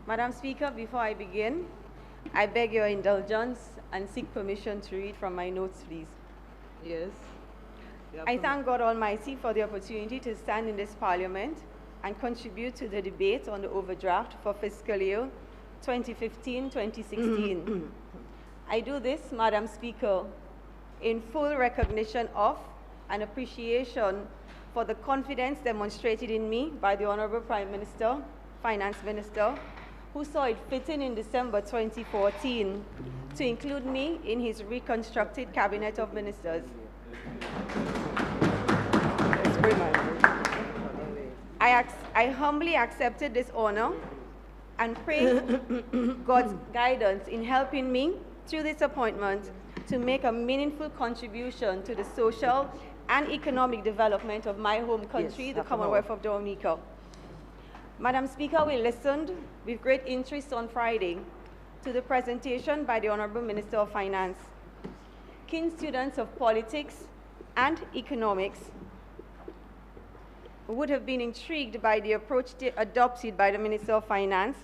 Madam Speaker, before I begin, I beg your indulgence and seek permission to read from my notes, please. Yes. I thank God Almighty for the opportunity to stand in this Parliament and contribute to the debate on the overdraft for fiscal year 2015-2016. I do this, Madam Speaker, in full recognition of and appreciation for the confidence demonstrated in me by the Honourable Prime Minister, Finance Minister, who saw it fitting in December 2014 to include me in his reconstructed Cabinet of Ministers. I humbly accepted this honor and pray God's guidance in helping me through this appointment to make a meaningful contribution to the social and economic development of my home country, the Commonwealth of Dominica. Madam Speaker, we listened with great interest on Friday to the presentation by the Honourable Minister of Finance. Keen students of politics and economics would have been intrigued by the approach adopted by the Minister of Finance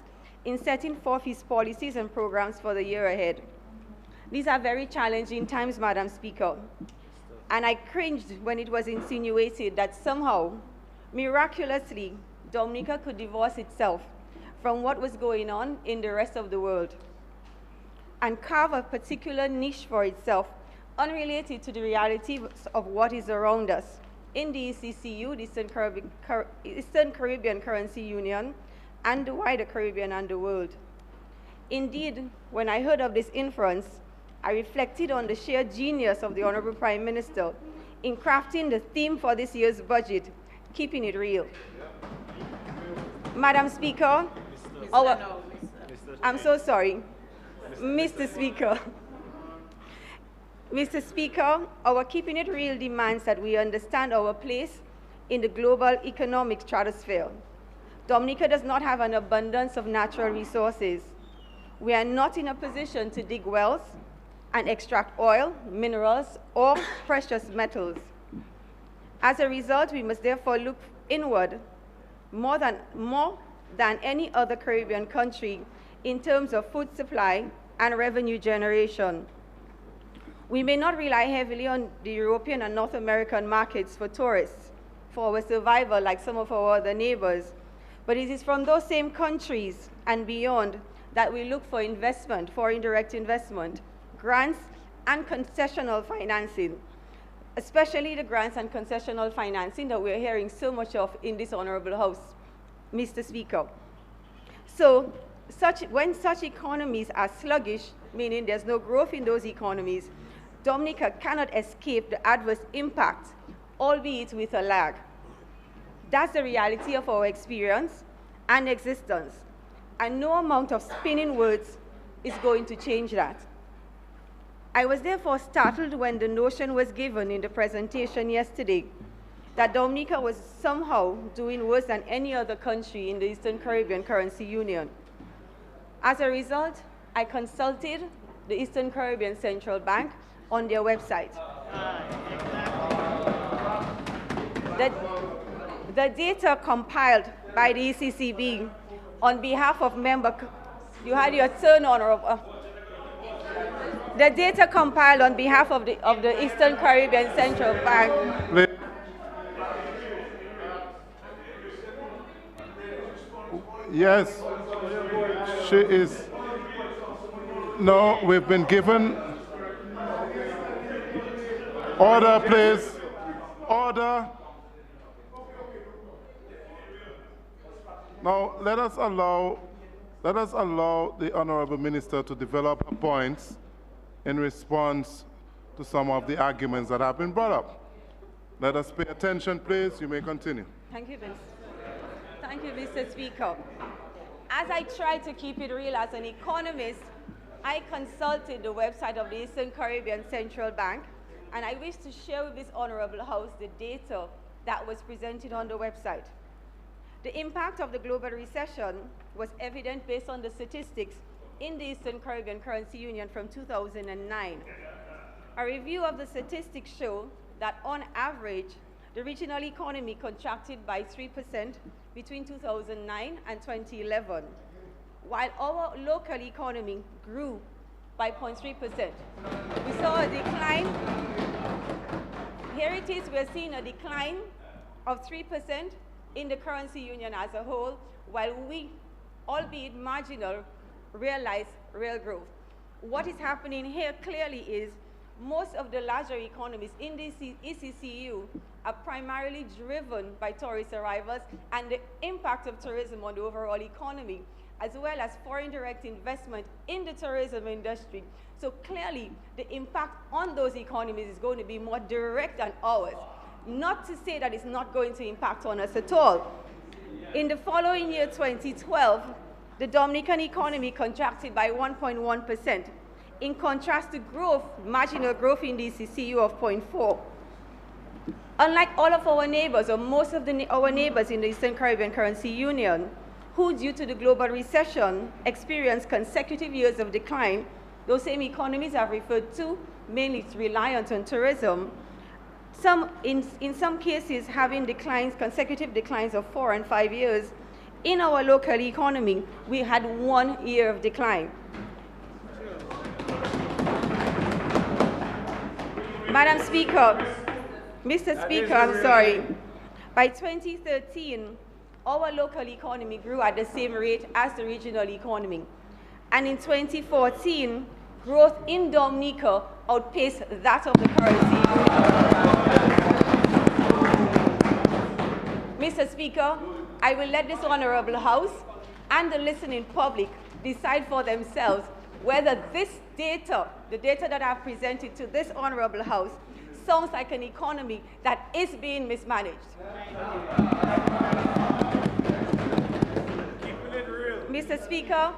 in setting forth his policies and programs for the year ahead. These are very challenging times, Madam Speaker, and I cringed when it was insinuated that somehow, miraculously, Dominica could divorce itself from what was going on in the rest of the world and carve a particular niche for itself, unrelated to the reality of what is around us in the ECCU, the Eastern Caribbean Currency Union, and the wider Caribbean and the world. Indeed, when I heard of this inference, I reflected on the sheer genius of the Honourable Prime Minister in crafting the theme for this year's budget, keeping it real. Madam Speaker, I'm so sorry. Mr. Speaker. Mr. Speaker, our keeping it real demands that we understand our place in the global economic stratosphere. Dominica does not have an abundance of natural resources. We are not in a position to dig wells and extract oil, minerals, or precious metals. As a result, we must therefore look inward more than any other Caribbean country in terms of food supply and revenue generation. We may not rely heavily on the European and North American markets for tourists for our survival like some of our other neighbors, but it is from those same countries and beyond that we look for investment, foreign direct investment, grants and concessional financing, especially the grants and concessional financing that we're hearing so much of in this Honourable House, Mr. Speaker. So when such economies are sluggish, meaning there's no growth in those economies, Dominica cannot escape the adverse impact, albeit with a lag. That's the reality of our experience and existence, and no amount of spinning words is going to change that. I was therefore startled when the notion was given in the presentation yesterday that Dominica was somehow doing worse than any other country in the Eastern Caribbean Currency Union. As a result, I consulted the Eastern Caribbean Central Bank on their website. The data compiled by the ECCB on behalf of you had your turn, Honourable. The data compiled on behalf of the Eastern Caribbean Central Bank. Yes, she is. No, we've been given. Order, please. Order. Now, let us allow the Honourable Minister to develop her points in response to some of the arguments that have been brought up. Let us pay attention, please. You may continue. Thank you, Mr. Speaker. As I try to keep it real as an economist, I consulted the website of the Eastern Caribbean Central Bank, and I wish to share with this Honourable House the data that was presented on the website. The impact of the global recession was evident based on the statistics in the Eastern Caribbean Currency Union from 2009. A review of the statistics show that on average, the regional economy contracted by 3% between 2009 and 2011. while our local economy grew by 0.3%. We saw a decline. Here it is, we're seeing a decline of 3% in the currency union as a whole, while we, albeit marginal, realize real growth. What is happening here clearly is most of the larger economies in the ECCU are primarily driven by tourist arrivals and the impact of tourism on the overall economy, as well as foreign direct investment in the tourism industry. So clearly, the impact on those economies is going to be more direct than ours. Not to say that it's not going to impact on us at all. In the following year, 2012, the Dominican economy contracted by 1.1%, in contrast to growth, marginal growth in the CCU of 0.4. Unlike all of our neighbors, or most of our neighbors in the Eastern Caribbean Currency Union, who, due to the global recession, experienced consecutive years of decline, those same economies I've referred to, mainly reliant on tourism, in some cases having declines, consecutive declines of 4 and 5 years. In our local economy, we had 1 year of decline. Madam Speaker, Mr. Speaker, I'm sorry. By 2013, our local economy grew at the same rate as the regional economy. And in 2014, growth in Dominica outpaced that of the currency. Mr. Speaker, I will let this Honourable House and the listening public decide for themselves whether this data, the data that I've presented to this Honourable House, sounds like an economy that is being mismanaged. Keeping it real. Mr. Speaker,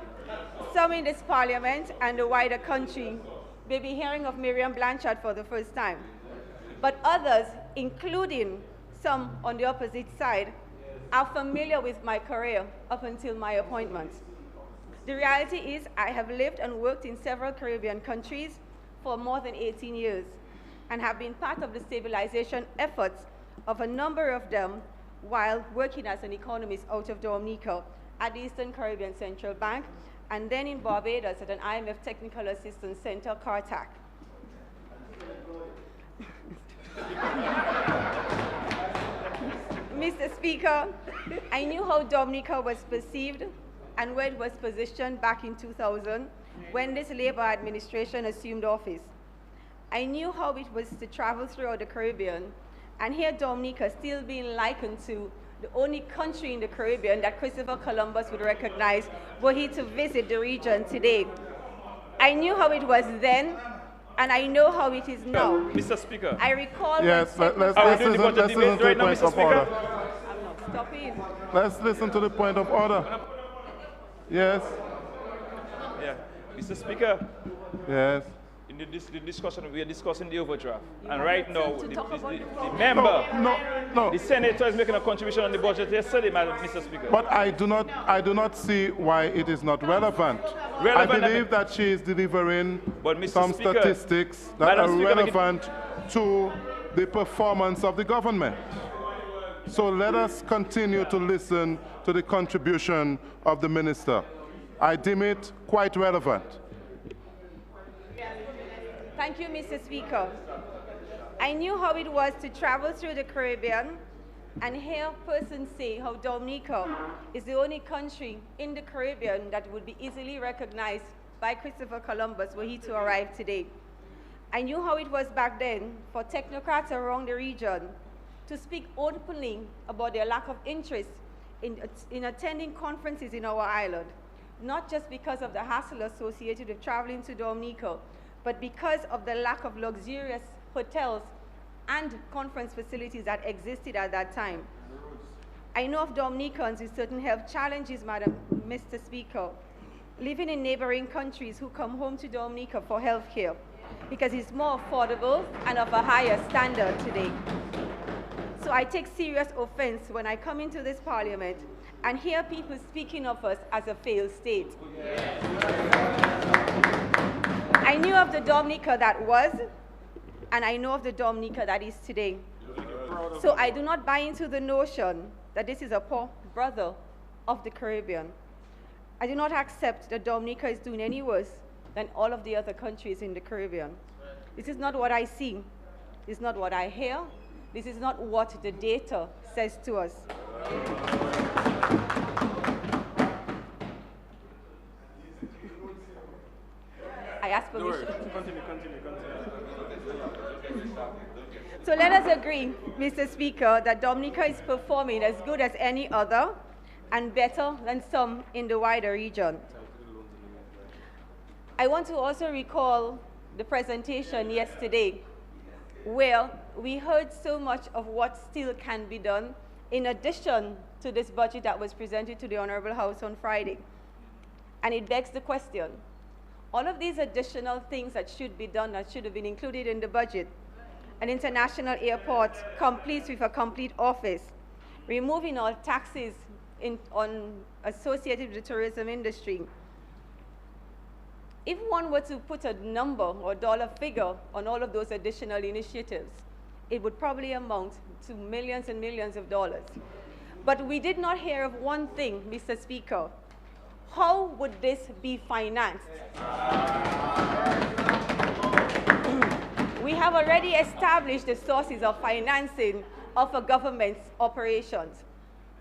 some in this Parliament and the wider country may be hearing of Miriam Blanchard for the first time, but others, including some on the opposite side, are familiar with my career up until my appointment. The reality is I have lived and worked in several Caribbean countries for more than 18 years and have been part of the stabilization efforts of a number of them while working as an economist out of Dominica at the Eastern Caribbean Central Bank and then in Barbados at an IMF Technical Assistance Center, CARTAC. Mr. Speaker, I knew how Dominica was perceived and where it was positioned back in 2000 when this Labour administration assumed office. I knew how it was to travel throughout the Caribbean, and here Dominica still being likened to the only country in the Caribbean that Christopher Columbus would recognize were he to visit the region today. I knew how it was then, and I know how it is now. Mr. Speaker. I recall Yes, let's listen to the point of order. I'm not stopping. Let's listen to the point of order. Yes. Yeah. Mr. Speaker. Yes. In the discussion, we are discussing the overdraft. And right now, the No, member, no. the senator is making a contribution on the budget yesterday, Mr. Speaker. But I do not see why it is not relevant. I believe that she is delivering some statistics that are relevant to the performance of the government. So let us continue to listen to the contribution of the minister. I deem it quite relevant. Thank you, Mr. Speaker. I knew how it was to travel through the Caribbean and hear persons say how Dominica is the only country in the Caribbean that would be easily recognized by Christopher Columbus were he to arrive today. I knew how it was back then for technocrats around the region to speak openly about their lack of interest in attending conferences in our island, not just because of the hassle associated with traveling to Dominica, but because of the lack of luxurious hotels and conference facilities that existed at that time. I know of Dominicans with certain health challenges, Mr. Speaker, living in neighboring countries who come home to Dominica for health care because it's more affordable and of a higher standard today. So I take serious offense when I come into this parliament and hear people speaking of us as a failed state. I knew of the Dominica that was, and I know of the Dominica that is today. So I do not buy into the notion that this is a poor brother of the Caribbean. I do not accept that Dominica is doing any worse than all of the other countries in the Caribbean. This is not what I see. This is not what I hear. This is not what the data says to us. I ask permission. Continue. So let us agree, Mr. Speaker, that Dominica is performing as good as any other and better than some in the wider region. I want to also recall the presentation yesterday where we heard so much of what still can be done in addition to this budget that was presented to the Honourable House on Friday. And it begs the question, all of these additional things that should be done, that should have been included in the budget, an international airport complete with a complete office, removing all taxes associated with the tourism industry. If one were to put a number or dollar figure on all of those additional initiatives, it would probably amount to millions and millions of dollars. But we did not hear of one thing, Mr. Speaker. How would this be financed? We have already established the sources of financing of a government's operations.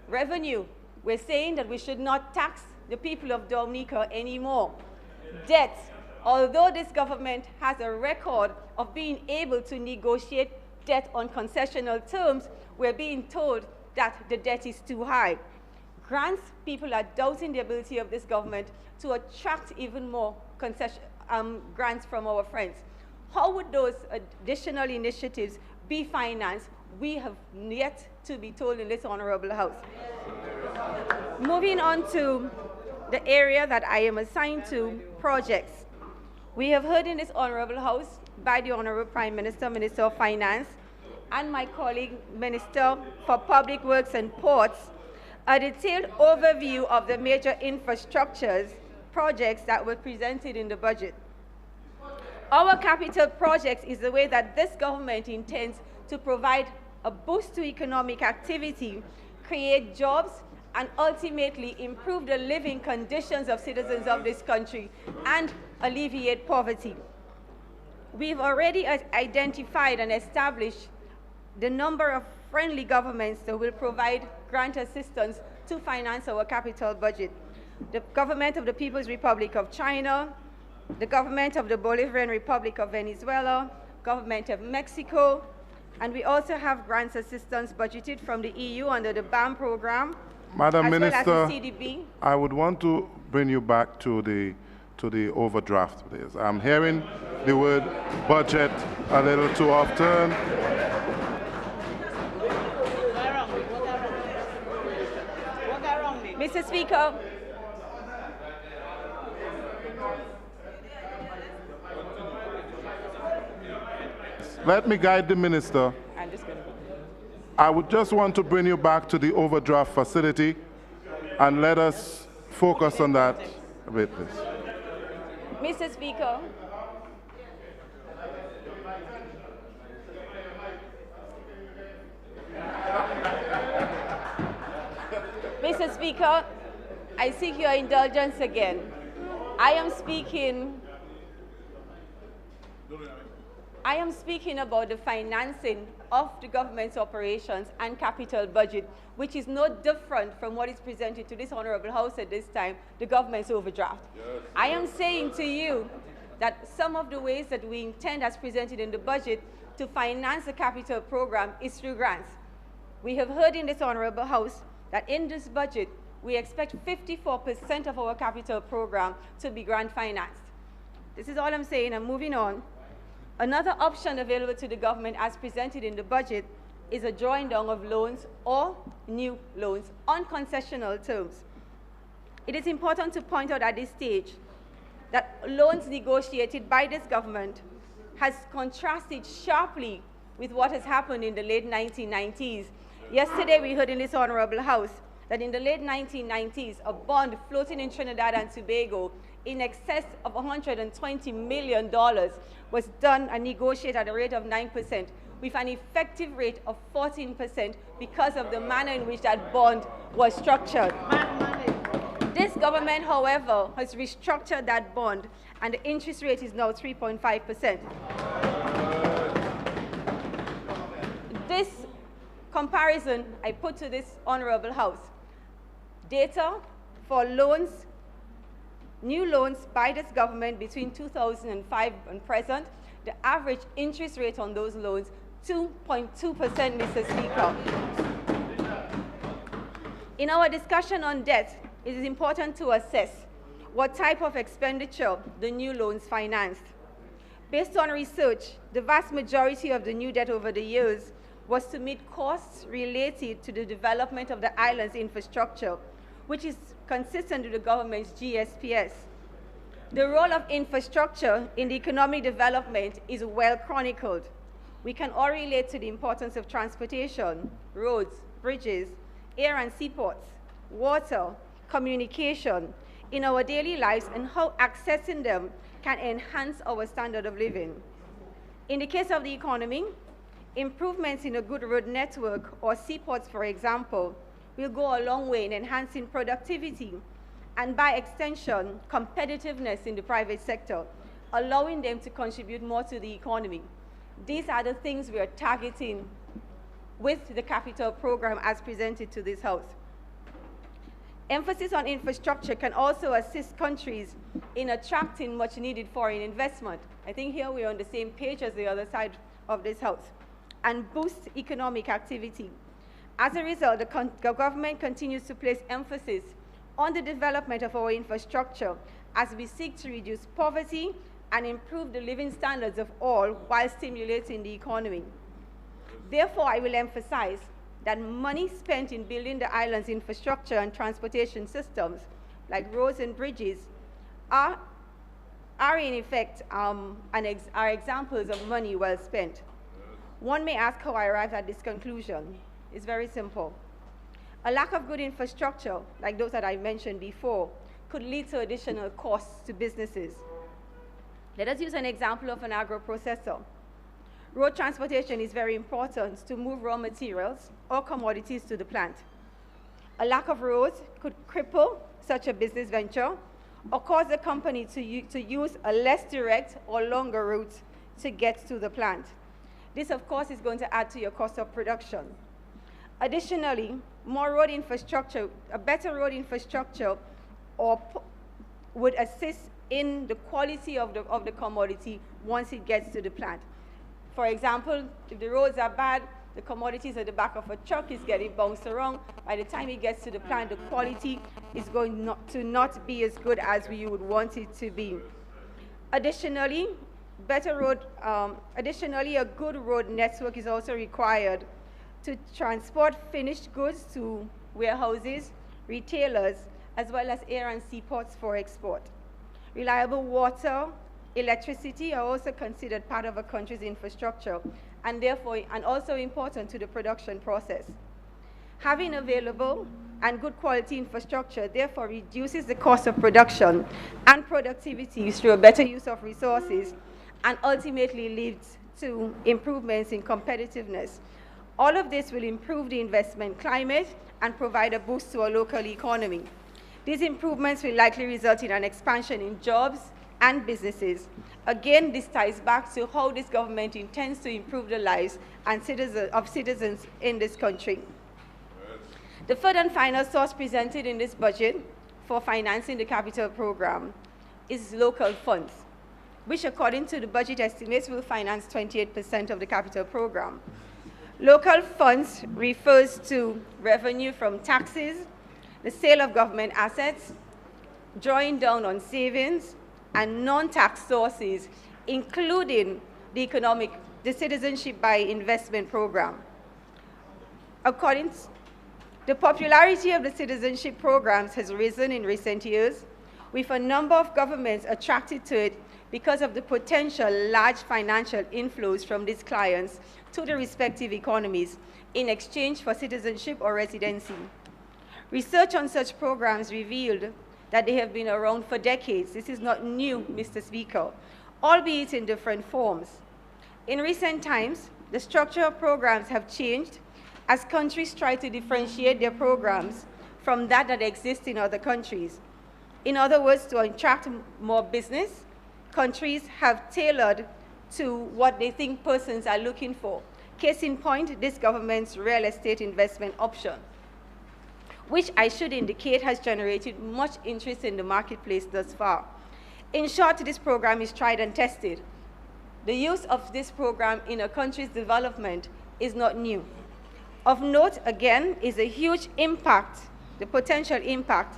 Revenue, we're saying that we should not tax the people of Dominica anymore. Debt, although this government has a record of being able to negotiate debt on concessional terms, we're being told that the debt is too high. Grants, people are doubting the ability of this government to attract even more grants from our friends. How would those additional initiatives be financed? We have yet to be told in this Honourable House. Moving on to the area that I am assigned to, projects. We have heard in this Honourable House by the Honourable Prime Minister, Minister of Finance, and my colleague, Minister for Public Works and Ports, a detailed overview of the major infrastructures projects that were presented in the budget. Our capital projects is the way that this government intends to provide a boost to economic activity, create jobs, and ultimately improve the living conditions of citizens of this country and alleviate poverty. We've already identified and established the number of friendly governments that will provide grant assistance to finance our capital budget. The Government of the People's Republic of China, the Government of the Bolivarian Republic of Venezuela, Government of Mexico, and we also have grants assistance budgeted from the EU under the BAM program, Madam as Minister, well as the CDB. I would want to bring you back to the overdraft, please. I'm hearing the word budget a little too often. Mr. Speaker, let me guide the minister. I would just want to bring you back to the overdraft facility and let us focus on that a bit, please. Mr. Speaker, Mr. Speaker, I seek your indulgence again. I am speaking about the financing of the government's operations and capital budget, which is no different from what is presented to this Honourable House at this time, the government's overdraft. Yes. I am saying to you that some of the ways that we intend, as presented in the budget, to finance the capital program is through grants. We have heard in this Honourable House that in this budget, we expect 54% of our capital program to be grant financed. This is all I'm saying. I'm moving on. Another option available to the government, as presented in the budget, is a drawing down of loans or new loans on concessional terms. It is important to point out at this stage that loans negotiated by this government has contrasted sharply with what has happened in the late 1990s. Yesterday, we heard in this Honourable House that in the late 1990s, a bond floating in Trinidad and Tobago in excess of $120 million was done and negotiated at a rate of 9%, with an effective rate of 14% because of the manner in which that bond was structured. This government, however, has restructured that bond, and the interest rate is now 3.5%. This comparison I put to this Honourable House. Data for loans, new loans by this government between 2005 and present, the average interest rate on those loans, 2.2%, Mr. Speaker. In our discussion on debt, it is important to assess what type of expenditure the new loans financed. Based on research, the vast majority of the new debt over the years was to meet costs related to the development of the island's infrastructure, which is consistent with the government's GSPS. The role of infrastructure in the economic development is well chronicled. We can all relate to the importance of transportation, roads, bridges, air and seaports, water, communication in our daily lives, and how accessing them can enhance our standard of living. In the case of the economy, improvements in a good road network or seaports, for example, will go a long way in enhancing productivity and, by extension, competitiveness in the private sector, allowing them to contribute more to the economy. These are the things we are targeting with the capital program as presented to this House. Emphasis on infrastructure can also assist countries in attracting much needed foreign investment. I think here we are on the same page as the other side of this House, and boost economic activity. As a result, the government continues to place emphasis on the development of our infrastructure as we seek to reduce poverty and improve the living standards of all while stimulating the economy. Therefore, I will emphasize that money spent in building the island's infrastructure and transportation systems, like roads and bridges, are in effect are examples of money well spent. One may ask how I arrived at this conclusion. It's very simple. A lack of good infrastructure, like those that I mentioned before, could lead to additional costs to businesses. Let us use an example of an agro-processor. Road transportation is very important to move raw materials or commodities to the plant. A lack of roads could cripple such a business venture or cause the company to use a less direct or longer route to get to the plant. This, of course, is going to add to your cost of production. Additionally, more road infrastructure, a better road infrastructure would assist in the quality of the commodity once it gets to the plant. For example, if the roads are bad, the commodities at the back of a truck is getting bounced around. By the time it gets to the plant, the quality is going not be as good as we would want it to be. Additionally, a good road network is also required to transport finished goods to warehouses, retailers, as well as air and seaports for export. Reliable water, electricity are also considered part of a country's infrastructure and therefore also important to the production process. Having available and good quality infrastructure therefore reduces the cost of production and productivity through a better use of resources and ultimately leads to improvements in competitiveness. All of this will improve the investment climate and provide a boost to our local economy. These improvements will likely result in an expansion in jobs and businesses. Again, this ties back to how this government intends to improve the lives of citizens in this country. The third and final source presented in this budget for financing the capital program is local funds, which according to the budget estimates will finance 28% of the capital program. Local funds refers to revenue from taxes, the sale of government assets, drawing down on savings, and non-tax sources, including the Citizenship by Investment program. The popularity of the citizenship programs has risen in recent years, with a number of governments attracted to it because of the potential large financial inflows from these clients to the respective economies in exchange for citizenship or residency. Research on such programs revealed that they have been around for decades. This is not new, Mr. Speaker, albeit in different forms. In recent times, the structure of programs have changed as countries try to differentiate their programs from that exists in other countries. In other words, to attract more business, countries have tailored to what they think persons are looking for. Case in point, this government's real estate investment option, which I should indicate has generated much interest in the marketplace thus far. In short, this program is tried and tested. The use of this program in a country's development is not new. Of note, again, is a huge impact, the potential impact,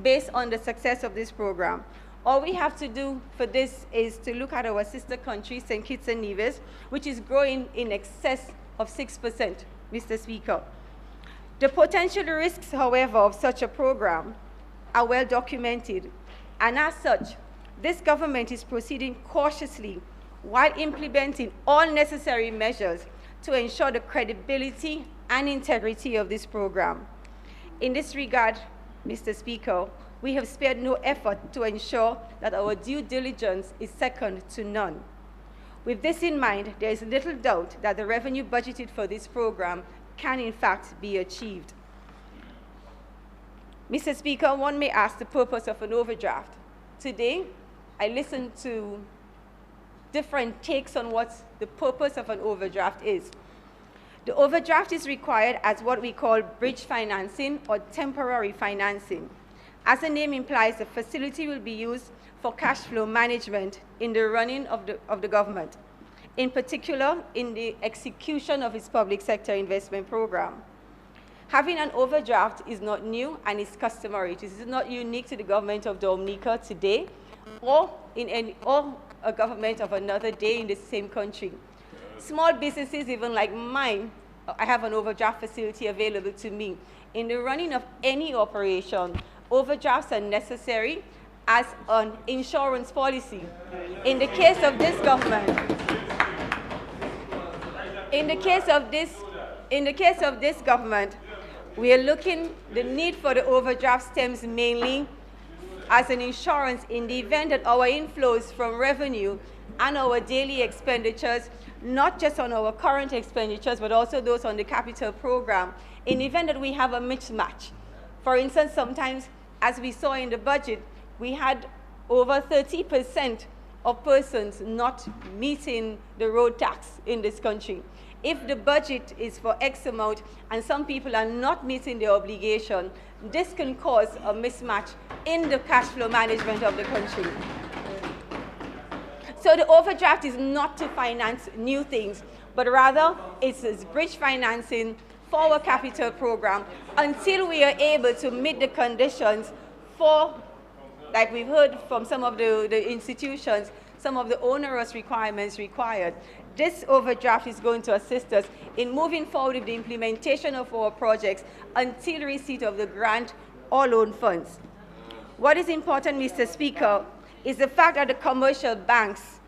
based on the success of this program. All we have to do for this is to look at our sister country, St. Kitts and Nevis, which is growing in excess of 6%, Mr. Speaker. The potential risks, however, of such a program are well documented, and as such, this government is proceeding cautiously while implementing all necessary measures to ensure the credibility and integrity of this program. In this regard, Mr. Speaker, we have spared no effort to ensure that our due diligence is second to none. With this in mind, there is little doubt that the revenue budgeted for this program can in fact be achieved. Mr. Speaker, one may ask the purpose of an overdraft. Today, I listened to different takes on what the purpose of an overdraft is. The overdraft is required as what we call bridge financing or temporary financing. As the name implies, the facility will be used for cash flow management in the running of the government, in particular in the execution of its public sector investment program. Having an overdraft is not new and is customary. This is not unique to the Government of Dominica today or a government of another day in the same country. Small businesses, even like mine, I have an overdraft facility available to me. In the running of any operation, overdrafts are necessary as an insurance policy. In the case of this government, we are looking, the need for the overdraft stems mainly as an insurance in the event that our inflows from revenue and our daily expenditures, not just on our current expenditures, but also those on the capital program, in the event that we have a mismatch. For instance, sometimes, as we saw in the budget, we had over 30% of persons not meeting the road tax in this country. If the budget is for X amount and some people are not meeting their obligation, this can cause a mismatch in the cash flow management of the country. So the overdraft is not to finance new things, but rather it's bridge financing for our capital program until we are able to meet the conditions for, like we've heard from some of the institutions, some of the onerous requirements required. This overdraft is going to assist us in moving forward with the implementation of our projects until receipt of the grant or loan funds. What is important, Mr. Speaker, is the fact that the commercial banks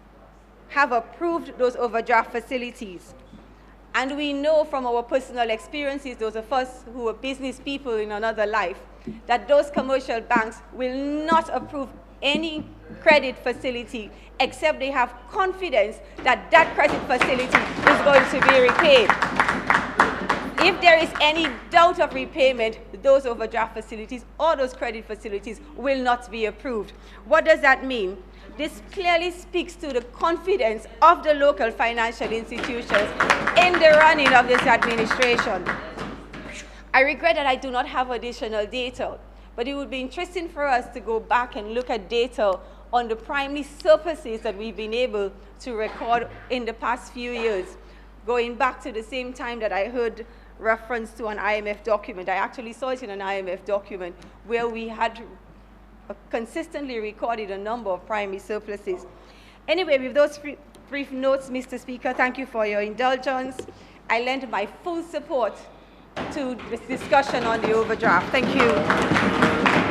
have approved those overdraft facilities. And we know from our personal experiences, those of us who are business people in another life, that those commercial banks will not approve any credit facility except they have confidence that that credit facility is going to be repaid. If there is any doubt of repayment, those overdraft facilities or those credit facilities will not be approved. What does that mean? This clearly speaks to the confidence of the local financial institutions in the running of this administration. I regret that I do not have additional data, but it would be interesting for us to go back and look at data on the primary surpluses that we've been able to record in the past few years, going back to the same time that I heard reference to an IMF document. I actually saw it in an IMF document where we had consistently recorded a number of primary surpluses. Anyway, with those brief notes, Mr. Speaker, thank you for your indulgence. I lend my full support to this discussion on the overdraft. Thank you.